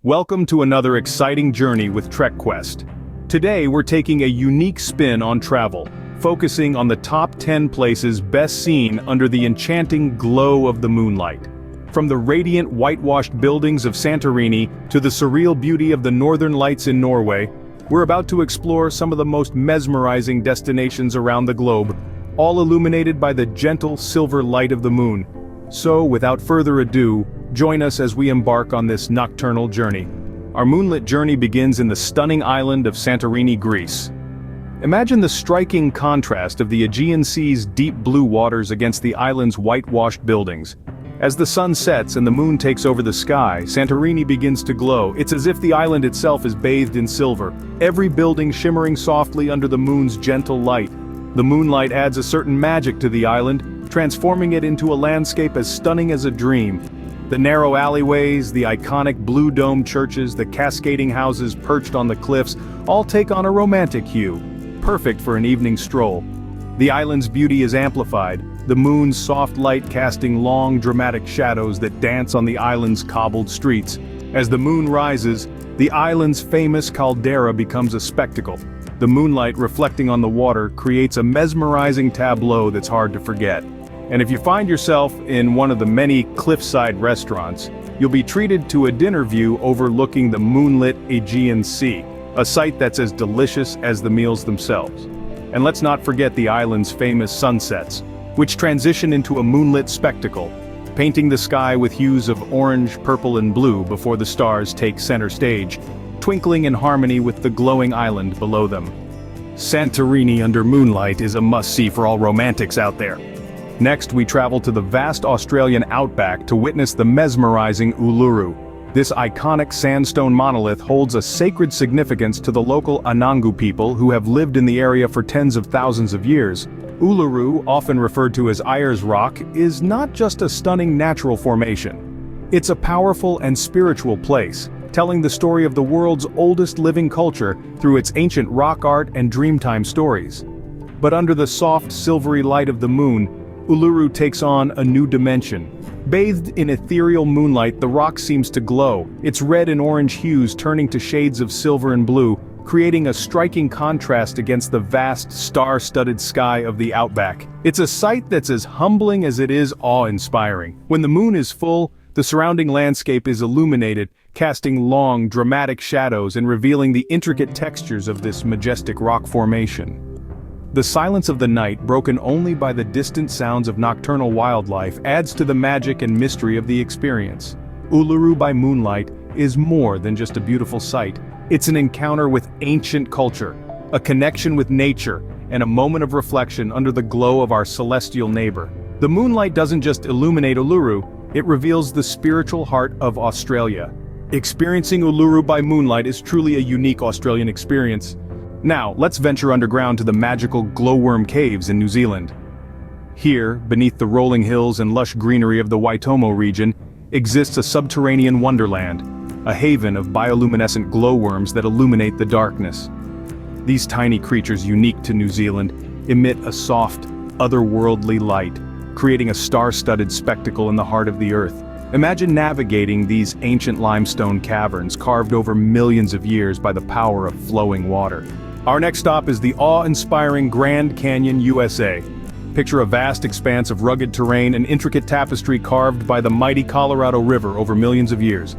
Welcome to another exciting journey with TrekQuest. Today we're taking a unique spin on travel, focusing on the top 10 places best seen under the enchanting glow of the moonlight. From the radiant whitewashed buildings of Santorini to the surreal beauty of the northern lights in Norway, we're about to explore some of the most mesmerizing destinations around the globe, all illuminated by the gentle silver light of the moon. So, without further ado, join us as we embark on this nocturnal journey. Our moonlit journey begins in the stunning island of Santorini, Greece. Imagine the striking contrast of the Aegean Sea's deep blue waters against the island's whitewashed buildings. As the sun sets and the moon takes over the sky, Santorini begins to glow. It's as if the island itself is bathed in silver, every building shimmering softly under the moon's gentle light. The moonlight adds a certain magic to the island, transforming it into a landscape as stunning as a dream. The narrow alleyways, the iconic blue-domed churches, the cascading houses perched on the cliffs, all take on a romantic hue, perfect for an evening stroll. The island's beauty is amplified, the moon's soft light casting long, dramatic shadows that dance on the island's cobbled streets. As the moon rises, the island's famous caldera becomes a spectacle. The moonlight reflecting on the water creates a mesmerizing tableau that's hard to forget. And if you find yourself in one of the many cliffside restaurants, you'll be treated to a dinner view overlooking the moonlit Aegean Sea, a sight that's as delicious as the meals themselves. And let's not forget the island's famous sunsets, which transition into a moonlit spectacle, painting the sky with hues of orange, purple and blue before the stars take center stage, twinkling in harmony with the glowing island below them. Santorini under moonlight is a must-see for all romantics out there. Next, we travel to the vast Australian outback to witness the mesmerizing Uluru. This iconic sandstone monolith holds a sacred significance to the local Anangu people who have lived in the area for tens of thousands of years. Uluru, often referred to as Ayers Rock, is not just a stunning natural formation. It's a powerful and spiritual place, telling the story of the world's oldest living culture through its ancient rock art and dreamtime stories. But under the soft, silvery light of the moon, Uluru takes on a new dimension. Bathed in ethereal moonlight, the rock seems to glow, its red and orange hues turning to shades of silver and blue, creating a striking contrast against the vast, star-studded sky of the outback. It's a sight that's as humbling as it is awe-inspiring. When the moon is full, the surrounding landscape is illuminated, casting long, dramatic shadows and revealing the intricate textures of this majestic rock formation. The silence of the night, broken only by the distant sounds of nocturnal wildlife, adds to the magic and mystery of the experience. Uluru by moonlight is more than just a beautiful sight. It's an encounter with ancient culture, a connection with nature, and a moment of reflection under the glow of our celestial neighbor. The moonlight doesn't just illuminate Uluru, it reveals the spiritual heart of Australia. Experiencing Uluru by moonlight is truly a unique Australian experience. Now, let's venture underground to the magical glowworm caves in New Zealand. Here, beneath the rolling hills and lush greenery of the Waitomo region, exists a subterranean wonderland, a haven of bioluminescent glowworms that illuminate the darkness. These tiny creatures unique to New Zealand emit a soft, otherworldly light, creating a star-studded spectacle in the heart of the earth. Imagine navigating these ancient limestone caverns carved over millions of years by the power of flowing water. Our next stop is the awe-inspiring Grand Canyon, USA. Picture a vast expanse of rugged terrain and intricate tapestry carved by the mighty Colorado River over millions of years.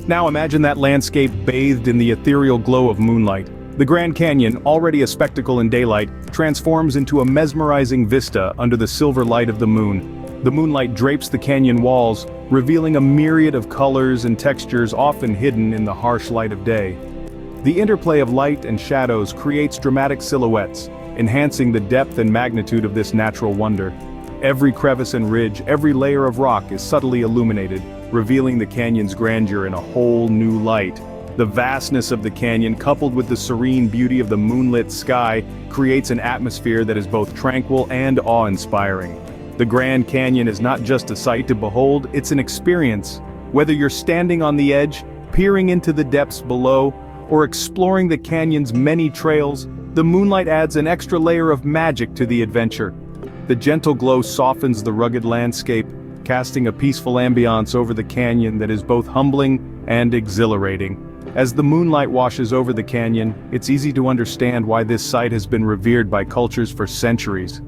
Now imagine that landscape bathed in the ethereal glow of moonlight. The Grand Canyon, already a spectacle in daylight, transforms into a mesmerizing vista under the silver light of the moon. The moonlight drapes the canyon walls, revealing a myriad of colors and textures often hidden in the harsh light of day. The interplay of light and shadows creates dramatic silhouettes, enhancing the depth and magnitude of this natural wonder. Every crevice and ridge, every layer of rock is subtly illuminated, revealing the canyon's grandeur in a whole new light. The vastness of the canyon, coupled with the serene beauty of the moonlit sky, creates an atmosphere that is both tranquil and awe-inspiring. The Grand Canyon is not just a sight to behold, it's an experience. Whether you're standing on the edge, peering into the depths below, or exploring the canyon's many trails, the moonlight adds an extra layer of magic to the adventure. The gentle glow softens the rugged landscape, casting a peaceful ambiance over the canyon that is both humbling and exhilarating. As the moonlight washes over the canyon, it's easy to understand why this site has been revered by cultures for centuries.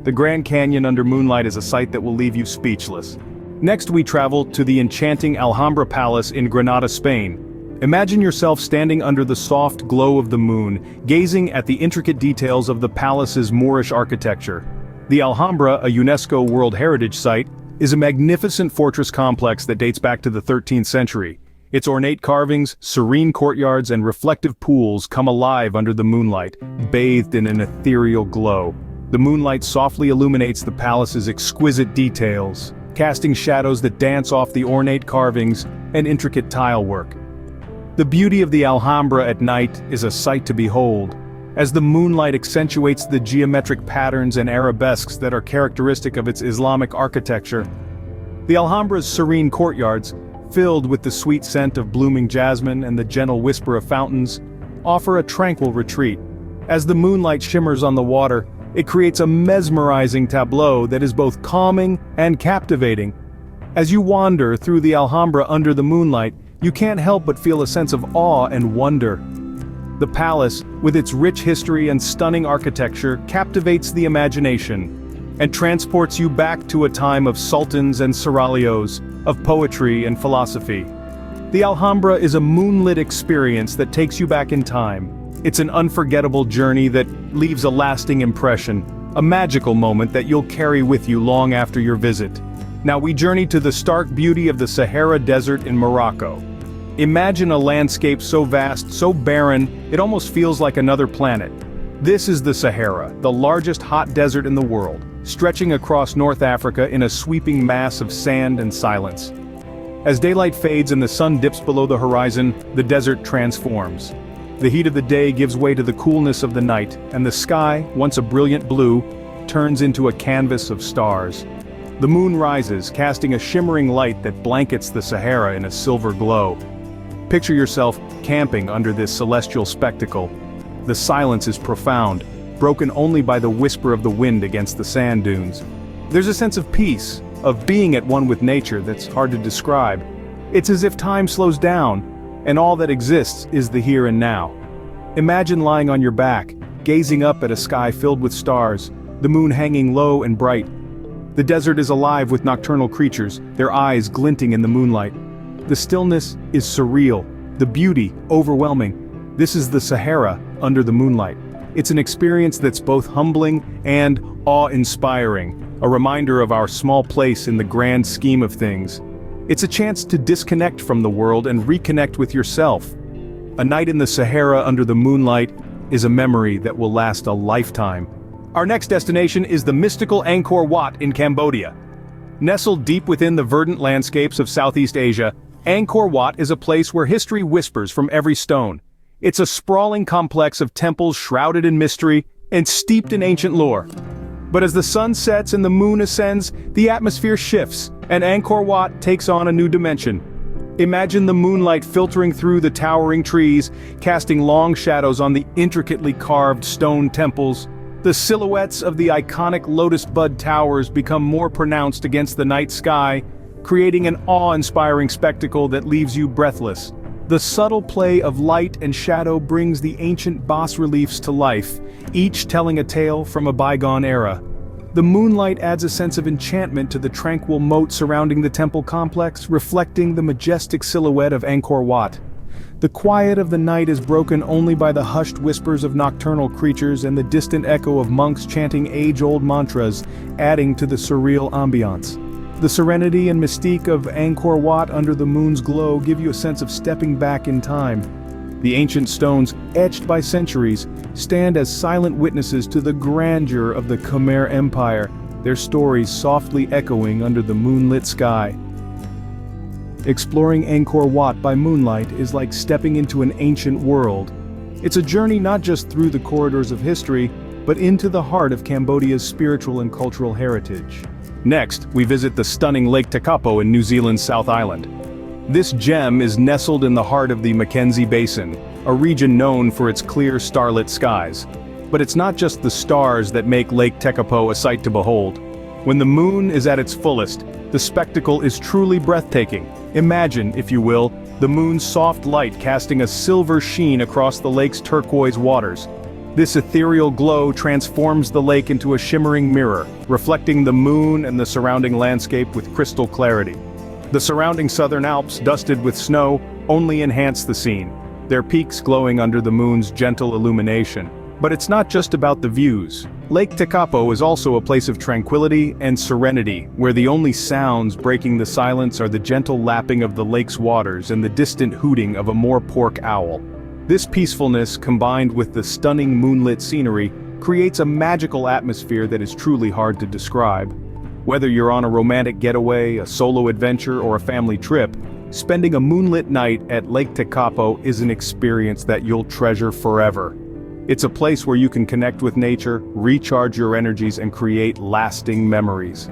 The Grand Canyon under moonlight is a sight that will leave you speechless. Next we travel to the enchanting Alhambra Palace in Granada, Spain. Imagine yourself standing under the soft glow of the moon, gazing at the intricate details of the palace's Moorish architecture. The Alhambra, a UNESCO World Heritage Site, is a magnificent fortress complex that dates back to the 13th century. Its ornate carvings, serene courtyards and reflective pools come alive under the moonlight, bathed in an ethereal glow. The moonlight softly illuminates the palace's exquisite details, casting shadows that dance off the ornate carvings and intricate tile work. The beauty of the Alhambra at night is a sight to behold, as the moonlight accentuates the geometric patterns and arabesques that are characteristic of its Islamic architecture. The Alhambra's serene courtyards, filled with the sweet scent of blooming jasmine and the gentle whisper of fountains, offer a tranquil retreat. As the moonlight shimmers on the water, it creates a mesmerizing tableau that is both calming and captivating. As you wander through the Alhambra under the moonlight, you can't help but feel a sense of awe and wonder. The palace, with its rich history and stunning architecture, captivates the imagination and transports you back to a time of sultans and seraglios, of poetry and philosophy. The Alhambra is a moonlit experience that takes you back in time. It's an unforgettable journey that leaves a lasting impression, a magical moment that you'll carry with you long after your visit. Now we journey to the stark beauty of the Sahara Desert in Morocco. Imagine a landscape so vast, so barren, it almost feels like another planet. This is the Sahara, the largest hot desert in the world, stretching across North Africa in a sweeping mass of sand and silence. As daylight fades and the sun dips below the horizon, the desert transforms. The heat of the day gives way to the coolness of the night, and the sky, once a brilliant blue, turns into a canvas of stars. The moon rises, casting a shimmering light that blankets the Sahara in a silver glow. Picture yourself camping under this celestial spectacle. The silence is profound, broken only by the whisper of the wind against the sand dunes. There's a sense of peace, of being at one with nature that's hard to describe. It's as if time slows down, and all that exists is the here and now. Imagine lying on your back, gazing up at a sky filled with stars, the moon hanging low and bright. The desert is alive with nocturnal creatures, their eyes glinting in the moonlight. The stillness is surreal, the beauty overwhelming. This is the Sahara under the moonlight. It's an experience that's both humbling and awe-inspiring, a reminder of our small place in the grand scheme of things. It's a chance to disconnect from the world and reconnect with yourself. A night in the Sahara under the moonlight is a memory that will last a lifetime. Our next destination is the mystical Angkor Wat in Cambodia. Nestled deep within the verdant landscapes of Southeast Asia, Angkor Wat is a place where history whispers from every stone. It's a sprawling complex of temples shrouded in mystery and steeped in ancient lore. But as the sun sets and the moon ascends, the atmosphere shifts, and Angkor Wat takes on a new dimension. Imagine the moonlight filtering through the towering trees, casting long shadows on the intricately carved stone temples. The silhouettes of the iconic lotus bud towers become more pronounced against the night sky, creating an awe-inspiring spectacle that leaves you breathless. The subtle play of light and shadow brings the ancient bas-reliefs to life, each telling a tale from a bygone era. The moonlight adds a sense of enchantment to the tranquil moat surrounding the temple complex, reflecting the majestic silhouette of Angkor Wat. The quiet of the night is broken only by the hushed whispers of nocturnal creatures and the distant echo of monks chanting age-old mantras, adding to the surreal ambiance. The serenity and mystique of Angkor Wat under the moon's glow give you a sense of stepping back in time. The ancient stones, etched by centuries, stand as silent witnesses to the grandeur of the Khmer Empire, their stories softly echoing under the moonlit sky. Exploring Angkor Wat by moonlight is like stepping into an ancient world. It's a journey not just through the corridors of history, but into the heart of Cambodia's spiritual and cultural heritage. Next, we visit the stunning Lake Tekapo in New Zealand's South Island. This gem is nestled in the heart of the Mackenzie Basin, a region known for its clear starlit skies. But it's not just the stars that make Lake Tekapo a sight to behold. When the moon is at its fullest, the spectacle is truly breathtaking. Imagine, if you will, the moon's soft light casting a silver sheen across the lake's turquoise waters. This ethereal glow transforms the lake into a shimmering mirror, reflecting the moon and the surrounding landscape with crystal clarity. The surrounding southern Alps, dusted with snow, only enhance the scene, their peaks glowing under the moon's gentle illumination. But it's not just about the views. Lake Tekapo is also a place of tranquility and serenity, where the only sounds breaking the silence are the gentle lapping of the lake's waters and the distant hooting of a moorpork owl. This peacefulness, combined with the stunning moonlit scenery, creates a magical atmosphere that is truly hard to describe. Whether you're on a romantic getaway, a solo adventure, or a family trip, spending a moonlit night at Lake Tekapo is an experience that you'll treasure forever. It's a place where you can connect with nature, recharge your energies, and create lasting memories.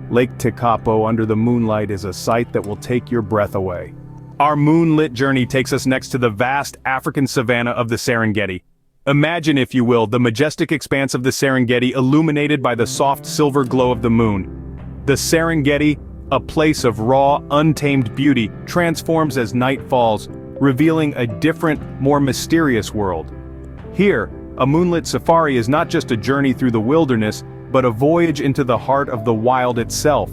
Lake Tekapo under the moonlight is a sight that will take your breath away. Our moonlit journey takes us next to the vast African savanna of the Serengeti. Imagine, if you will, the majestic expanse of the Serengeti illuminated by the soft silver glow of the moon. The Serengeti, a place of raw, untamed beauty, transforms as night falls, revealing a different, more mysterious world. Here, a moonlit safari is not just a journey through the wilderness, but a voyage into the heart of the wild itself.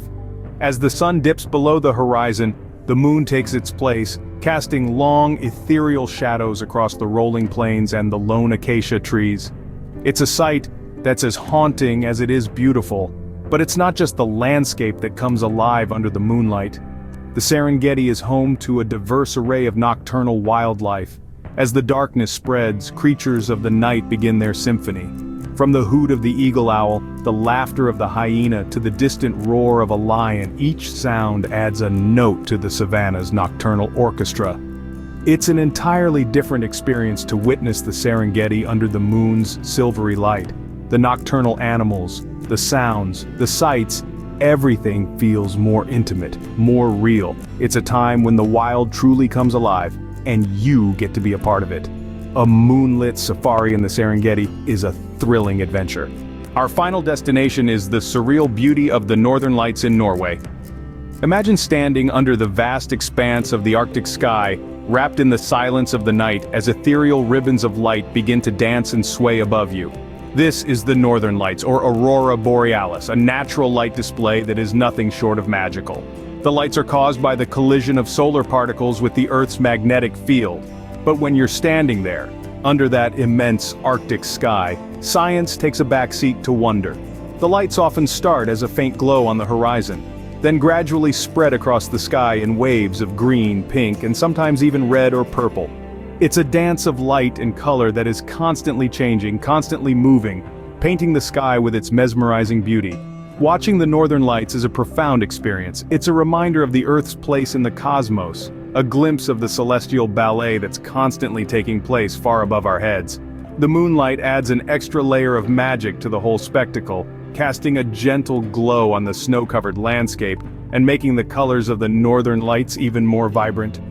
As the sun dips below the horizon, the moon takes its place, casting long, ethereal shadows across the rolling plains and the lone acacia trees. It's a sight that's as haunting as it is beautiful, but it's not just the landscape that comes alive under the moonlight. The Serengeti is home to a diverse array of nocturnal wildlife. As the darkness spreads, creatures of the night begin their symphony. From the hoot of the eagle owl, the laughter of the hyena, to the distant roar of a lion, each sound adds a note to the savanna's nocturnal orchestra. It's an entirely different experience to witness the Serengeti under the moon's silvery light. The nocturnal animals, the sounds, the sights, everything feels more intimate, more real. It's a time when the wild truly comes alive, and you get to be a part of it. A moonlit safari in the Serengeti is a thrilling adventure. Our final destination is the surreal beauty of the Northern Lights in Norway. Imagine standing under the vast expanse of the Arctic sky, wrapped in the silence of the night as ethereal ribbons of light begin to dance and sway above you. This is the Northern Lights, or Aurora Borealis, a natural light display that is nothing short of magical. The lights are caused by the collision of solar particles with the Earth's magnetic field. But when you're standing there, under that immense Arctic sky, science takes a backseat to wonder. The lights often start as a faint glow on the horizon, then gradually spread across the sky in waves of green, pink, and sometimes even red or purple. It's a dance of light and color that is constantly changing, constantly moving, painting the sky with its mesmerizing beauty. Watching the Northern Lights is a profound experience. It's a reminder of the Earth's place in the cosmos, a glimpse of the celestial ballet that's constantly taking place far above our heads. The moonlight adds an extra layer of magic to the whole spectacle, casting a gentle glow on the snow-covered landscape and making the colors of the Northern Lights even more vibrant.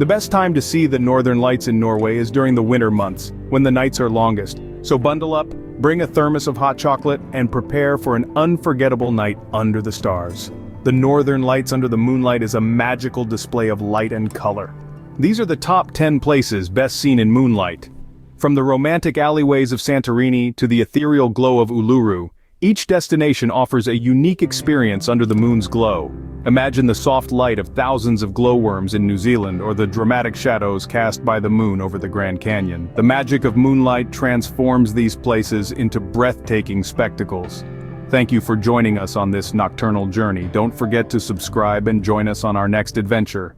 The best time to see the Northern Lights in Norway is during the winter months, when the nights are longest. So bundle up, bring a thermos of hot chocolate, and prepare for an unforgettable night under the stars. The Northern Lights under the moonlight is a magical display of light and color. These are the top 10 places best seen in moonlight. From the romantic alleyways of Santorini to the ethereal glow of Uluru, each destination offers a unique experience under the moon's glow. Imagine the soft light of thousands of glowworms in New Zealand, or the dramatic shadows cast by the moon over the Grand Canyon. The magic of moonlight transforms these places into breathtaking spectacles. Thank you for joining us on this nocturnal journey. Don't forget to subscribe and join us on our next adventure.